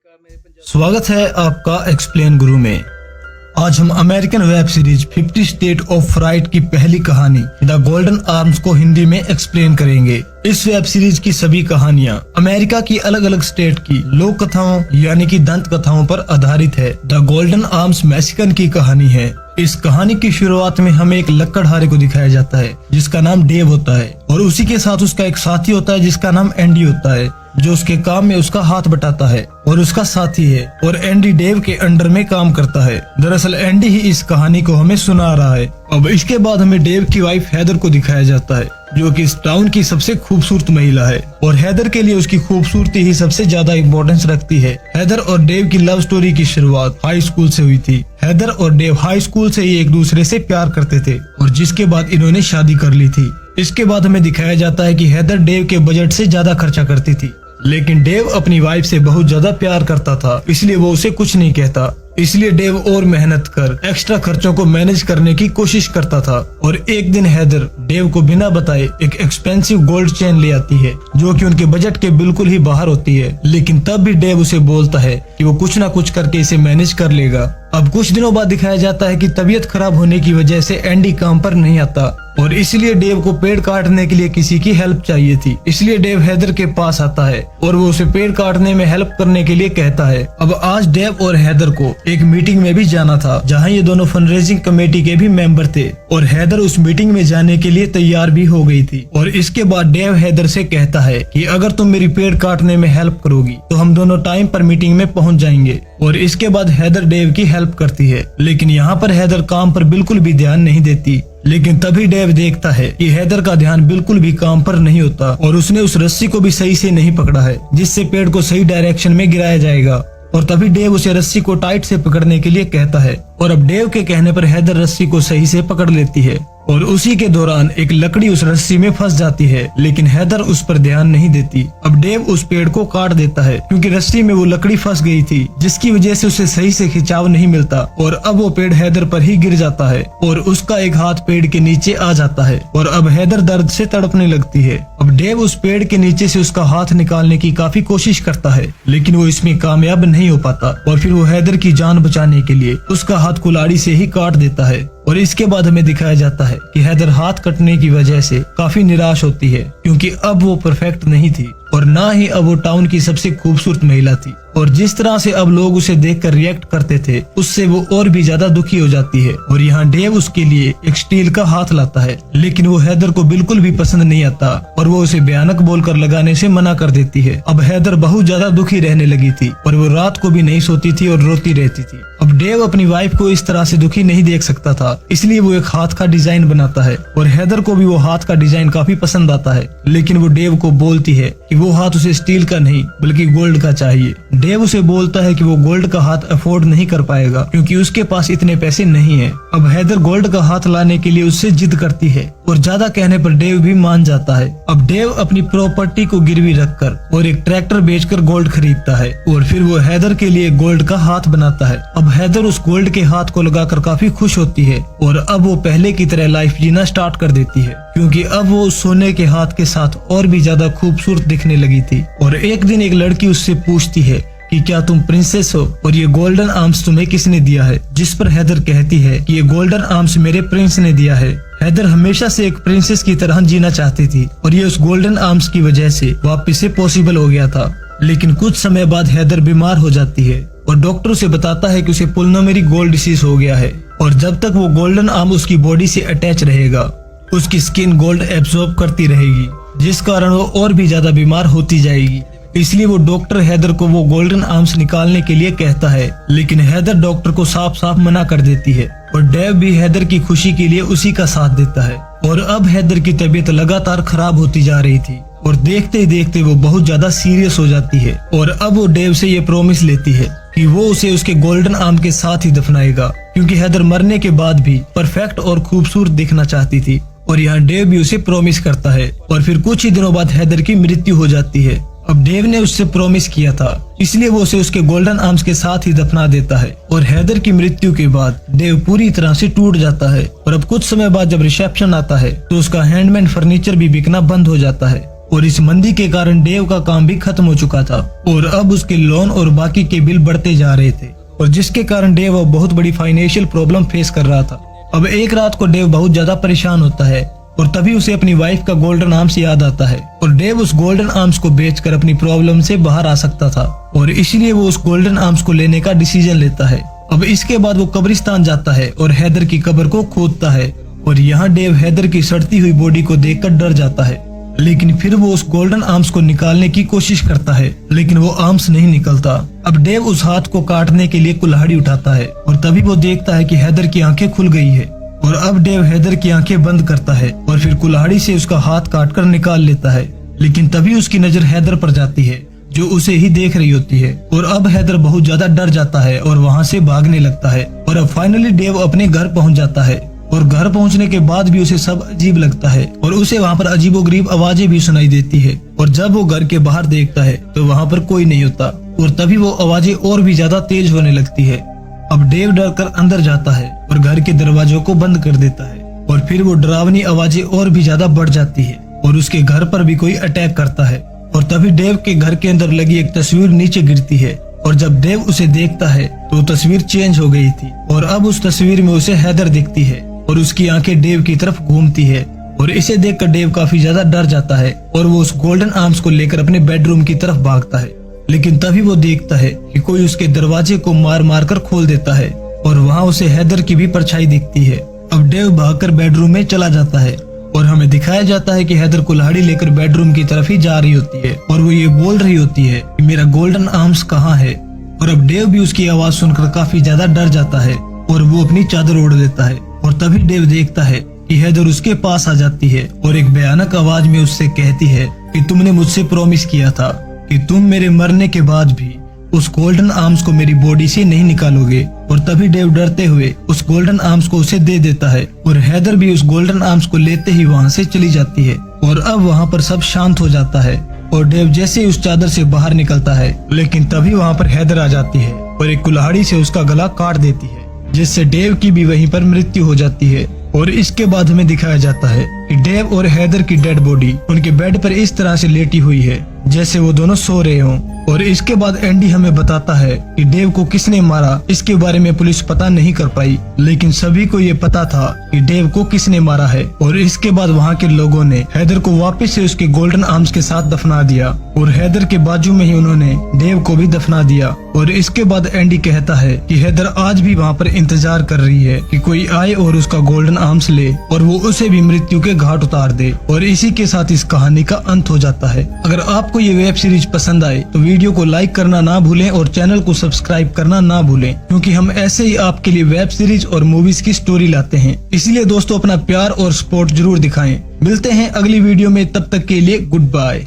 स्वागत है आपका एक्सप्लेन गुरु में। आज हम American web series 50 state of fright की पहली कहानी द गोल्डन आर्म्स को हिंदी में एक्सप्लेन करेंगे। इस वेब सीरीज की सभी कहानियां अमेरिका की अलग अलग स्टेट की लोक कथाओं यानी कि दंत कथाओं पर आधारित है। द गोल्डन आर्म्स मैक्सिकन की कहानी है। इस कहानी की शुरुआत में हमें एक लकड़हारे को दिखाया जाता है जिसका नाम डेव होता है और उसी के साथ उसका एक साथी होता है जिसका नाम एंडी होता है, जो उसके काम में उसका हाथ बटाता है और उसका साथी है और एंडी डेव के अंडर में काम करता है। दरअसल एंडी ही इस कहानी को हमें सुना रहा है। अब इसके बाद हमें डेव की वाइफ हैदर को दिखाया जाता है जो कि इस टाउन की सबसे खूबसूरत महिला है और हैदर के लिए उसकी खूबसूरती ही सबसे ज्यादा इम्पोर्टेंस रखती है। हैदर और डेव की लव स्टोरी की शुरुआत हाई स्कूल से हुई थी। हैदर और डेव हाई स्कूल से ही एक दूसरे से प्यार करते थे और जिसके बाद इन्होंने शादी कर ली थी। इसके बाद हमें दिखाया जाता है कि हैदर डेव के बजट से ज्यादा खर्चा करती थी, लेकिन डेव अपनी वाइफ से बहुत ज्यादा प्यार करता था इसलिए वो उसे कुछ नहीं कहता। इसलिए डेव और मेहनत कर एक्स्ट्रा खर्चों को मैनेज करने की कोशिश करता था और एक दिन हैदर डेव को बिना बताए एक एक्सपेंसिव गोल्ड चेन ले आती है जो कि उनके बजट के बिल्कुल ही बाहर होती है, लेकिन तब भी डेव उसे बोलता है कि वो कुछ ना कुछ करके इसे मैनेज कर लेगा। अब कुछ दिनों बाद दिखाया जाता है कि तबीयत खराब होने की वजह से एंडी काम पर नहीं आता और इसलिए डेव को पेड़ काटने के लिए किसी की हेल्प चाहिए थी। इसलिए डेव हैदर के पास आता है और वो उसे पेड़ काटने में हेल्प करने के लिए कहता है। अब आज डेव और हैदर को एक मीटिंग में भी जाना था जहां ये दोनों फंड रेजिंग कमेटी के भी मेंबर थे और हैदर उस मीटिंग में जाने के लिए तैयार भी हो गई थी। और इसके बाद डेव हैदर से कहता है कि अगर तुम मेरी पेड़ काटने में हेल्प करोगी तो हम दोनों टाइम पर मीटिंग में पहुंच जाएंगे। और इसके बाद हैदर डेव की हेल्प करती है, लेकिन यहाँ पर हैदर काम पर बिल्कुल भी ध्यान नहीं देती। लेकिन तभी डेव देखता है कि हैदर का ध्यान बिल्कुल भी काम पर नहीं होता और उसने उस रस्सी को भी सही से नहीं पकड़ा है जिससे पेड़ को सही डायरेक्शन में गिराया जाएगा। और तभी डेव उसे रस्सी को टाइट से पकड़ने के लिए कहता है और अब डेव के कहने पर हैदर रस्सी को सही से पकड़ लेती है और उसी के दौरान एक लकड़ी उस रस्सी में फंस जाती है, लेकिन हैदर उस पर ध्यान नहीं देती। अब डेव उस पेड़ को काट देता है क्योंकि रस्सी में वो लकड़ी फंस गई थी जिसकी वजह से उसे सही से खिंचाव नहीं मिलता और अब वो पेड़ हैदर पर ही गिर जाता है और उसका एक हाथ पेड़ के नीचे आ जाता है और अब हैदर दर्द से तड़पने लगती है। अब डेव उस पेड़ के नीचे से उसका हाथ निकालने की काफी कोशिश करता है, लेकिन वो इसमें कामयाब नहीं हो पाता और फिर वो हैदर की जान बचाने के लिए उसका हाथ कुल्हाड़ी से ही काट देता है। और इसके बाद हमें दिखाया जाता है कि हैदर हाथ कटने की वजह से काफी निराश होती है क्योंकि अब वो परफेक्ट नहीं थी और ना ही अब वो टाउन की सबसे खूबसूरत महिला थी और जिस तरह से अब लोग उसे देखकर रिएक्ट करते थे उससे वो और भी ज्यादा दुखी हो जाती है। और यहाँ डेव उसके लिए एक स्टील का हाथ लाता है, लेकिन वो हैदर को बिल्कुल भी पसंद नहीं आता और वो उसे भयानक बोलकर लगाने से मना कर देती है। अब हैदर बहुत ज्यादा दुखी रहने लगी थी और वो रात को भी नहीं सोती थी और रोती रहती थी। अब डेव अपनी वाइफ को इस तरह से दुखी नहीं देख सकता था, इसलिए वो एक हाथ का डिजाइन बनाता है और हैदर को भी वो हाथ का डिजाइन काफी पसंद आता है, लेकिन वो डेव को बोलती है कि वो हाथ उसे स्टील का नहीं बल्कि गोल्ड का चाहिए। डेव उसे बोलता है कि वो गोल्ड का हाथ अफोर्ड नहीं कर पाएगा क्योंकि उसके पास इतने पैसे नहीं है। अब हैदर गोल्ड का हाथ लाने के लिए उससे जिद करती है और ज्यादा कहने पर डेव भी मान जाता है। अब डेव अपनी प्रॉपर्टी को गिरवी रखकर और एक ट्रैक्टर बेचकर गोल्ड खरीदता है और फिर वो हैदर के लिए गोल्ड का हाथ बनाता है। अब हैदर उस गोल्ड के हाथ को लगाकर काफी खुश होती है और अब वो पहले की तरह लाइफ जीना स्टार्ट कर देती है क्योंकि अब वो सोने के हाथ के साथ और भी ज्यादा खूबसूरत दिखने लगी थी। और एक दिन एक लड़की उससे पूछती है कि क्या तुम प्रिंसेस हो और ये गोल्डन आर्म्स तुम्हें किसने दिया है, जिस पर हैदर कहती है कि ये गोल्डन आर्म्स मेरे प्रिंस ने दिया है। हैदर हमेशा से एक प्रिंसेस की तरह जीना चाहती थी और ये उस गोल्डन आर्म्स की वजह से वापस से पॉसिबल हो गया था। लेकिन कुछ समय बाद हैदर बीमार हो जाती है और डॉक्टर उसे बताता है कि उसे पुल्मोनरी गोल्ड डिसीज हो गया है और जब तक वो गोल्डन आर्म उसकी बॉडी से अटैच रहेगा उसकी स्किन गोल्ड एब्सॉर्ब करती रहेगी, जिस कारण वो और भी ज्यादा बीमार होती जाएगी। इसलिए वो डॉक्टर हैदर को वो गोल्डन आर्म्स निकालने के लिए कहता है, लेकिन हैदर डॉक्टर को साफ साफ मना कर देती है और डेव भी हैदर की खुशी के लिए उसी का साथ देता है। और अब हैदर की तबीयत लगातार खराब होती जा रही थी और देखते ही देखते वो बहुत ज्यादा सीरियस हो जाती है और अब वो डेव से ये प्रॉमिस लेती है कि वो उसे उसके गोल्डन आर्म के साथ ही दफनाएगा क्योंकि हैदर मरने के बाद भी परफेक्ट और खूबसूरत दिखना चाहती थी। और यहाँ डेव भी उसे प्रॉमिस करता है और फिर कुछ ही दिनों बाद हैदर की मृत्यु हो जाती है। अब डेव ने उससे प्रॉमिस किया था इसलिए वो उसे उसके गोल्डन आर्म्स के साथ ही दफना देता है। और हैदर की मृत्यु के बाद डेव पूरी तरह से टूट जाता है और अब कुछ समय बाद जब रिसेप्शन आता है तो उसका हैंडमेड फर्नीचर भी बिकना बंद हो जाता है और इस मंदी के कारण डेव का काम भी खत्म हो चुका था और अब उसके लोन और बाकी के बिल बढ़ते जा रहे थे और जिसके कारण डेव अब बहुत बड़ी फाइनेंशियल प्रॉब्लम फेस कर रहा था। अब एक रात को डेव बहुत ज्यादा परेशान होता है और तभी उसे अपनी वाइफ का गोल्डन आर्म्स याद आता है और डेव उस गोल्डन आर्म्स को बेचकर अपनी प्रॉब्लम से बाहर आ सकता था और इसलिए वो उस गोल्डन आर्म्स को लेने का डिसीजन लेता है। अब इसके बाद वो कब्रिस्तान जाता है और हैदर की कब्र को खोदता है और यहाँ डेव हैदर की सड़ती हुई बॉडी को देखकर डर जाता है, लेकिन फिर वो उस गोल्डन आर्म्स को निकालने की कोशिश करता है लेकिन वो आर्म्स नहीं निकलता। अब डेव उस हाथ को काटने के लिए कुल्हाड़ी उठाता है और तभी वो देखता है कि हैदर की आंखें खुल गई है और अब डेव हैदर की आंखें बंद करता है और फिर कुल्हाड़ी से उसका हाथ काटकर निकाल लेता है, लेकिन तभी उसकी नजर हैदर पर जाती है जो उसे ही देख रही होती है और अब हैदर बहुत ज्यादा डर जाता है और वहाँ से भागने लगता है और अब फाइनली डेव अपने घर पहुँच जाता है और घर पहुंचने के बाद भी उसे सब अजीब लगता है और उसे वहाँ पर अजीबोगरीब आवाजें भी सुनाई देती है और जब वो घर के बाहर देखता है तो वहाँ पर कोई नहीं होता और तभी वो आवाजें और भी ज्यादा तेज होने लगती है। अब डेव डर कर अंदर जाता है और घर के दरवाजों को बंद कर देता है और फिर वो डरावनी आवाजें और भी ज्यादा बढ़ जाती है और उसके घर पर भी कोई अटैक करता है और तभी डेव के घर के अंदर लगी एक तस्वीर नीचे गिरती है और जब डेव उसे देखता है तो तस्वीर चेंज हो गई थी और अब उस तस्वीर में उसे हैदर दिखती है और उसकी आंखें डेव की तरफ घूमती है और इसे देखकर डेव काफी ज्यादा डर जाता है और वो उस गोल्डन आर्म्स को लेकर अपने बेडरूम की तरफ भागता है, लेकिन तभी वो देखता है कि कोई उसके दरवाजे को मार मार कर खोल देता है और वहाँ उसे हैदर की भी परछाई दिखती है। अब डेव भागकर बेडरूम में चला जाता है और हमें दिखाया जाता है कि हैदर कुल्हाड़ी लेकर बेडरूम की तरफ ही जा रही होती है और वो ये बोल रही होती है कि मेरा गोल्डन आर्म्स कहाँ है। और अब डेव भी उसकी आवाज सुनकर काफी ज्यादा डर जाता है और वो अपनी चादर ओढ़ लेता है और तभी डेव देखता है कि हैदर उसके पास आ जाती है और एक भयानक आवाज में उससे कहती है कि तुमने मुझसे प्रॉमिस किया था कि तुम मेरे मरने के बाद भी उस गोल्डन आर्म्स को मेरी बॉडी से नहीं निकालोगे। और तभी डेव डरते हुए उस गोल्डन आर्म्स को उसे दे देता है और हैदर भी उस गोल्डन आर्म्स को लेते ही वहाँ से चली जाती है और अब वहाँ पर सब शांत हो जाता है और डेव जैसे ही उस चादर से बाहर निकलता है लेकिन तभी वहाँ पर हैदर आ जाती है और एक कुल्हाड़ी से उसका गला काट देती है जिससे डेव की भी वहीं पर मृत्यु हो जाती है। और इसके बाद हमें दिखाया जाता है कि डेव और हैदर की डेड बॉडी उनके बेड पर इस तरह से लेटी हुई है जैसे वो दोनों सो रहे हों। और इसके बाद एंडी हमें बताता है कि डेव को किसने मारा इसके बारे में पुलिस पता नहीं कर पाई, लेकिन सभी को ये पता था कि डेव को किसने मारा है। और इसके बाद वहाँ के लोगों ने हैदर को वापस से उसके गोल्डन आर्म्स के साथ दफना दिया और हैदर के बाजू में ही उन्होंने डेव को भी दफना दिया। और इसके बाद एंडी कहता है कि हैदर आज भी वहाँ पर इंतजार कर रही है कि कोई आए और उसका गोल्डन आर्म्स ले और वो उसे भी मृत्यु के घाट उतार दे। और इसी के साथ इस कहानी का अंत हो जाता है। अगर आपको ये वेब सीरीज पसंद आए तो वीडियो को लाइक करना ना भूलें और चैनल को सब्सक्राइब करना ना भूलें, क्योंकि हम ऐसे ही आपके लिए वेब सीरीज और मूवीज की स्टोरी लाते हैं। इसलिए दोस्तों अपना प्यार और सपोर्ट जरूर दिखाएं। मिलते हैं अगली वीडियो में, तब तक के लिए गुड बाय।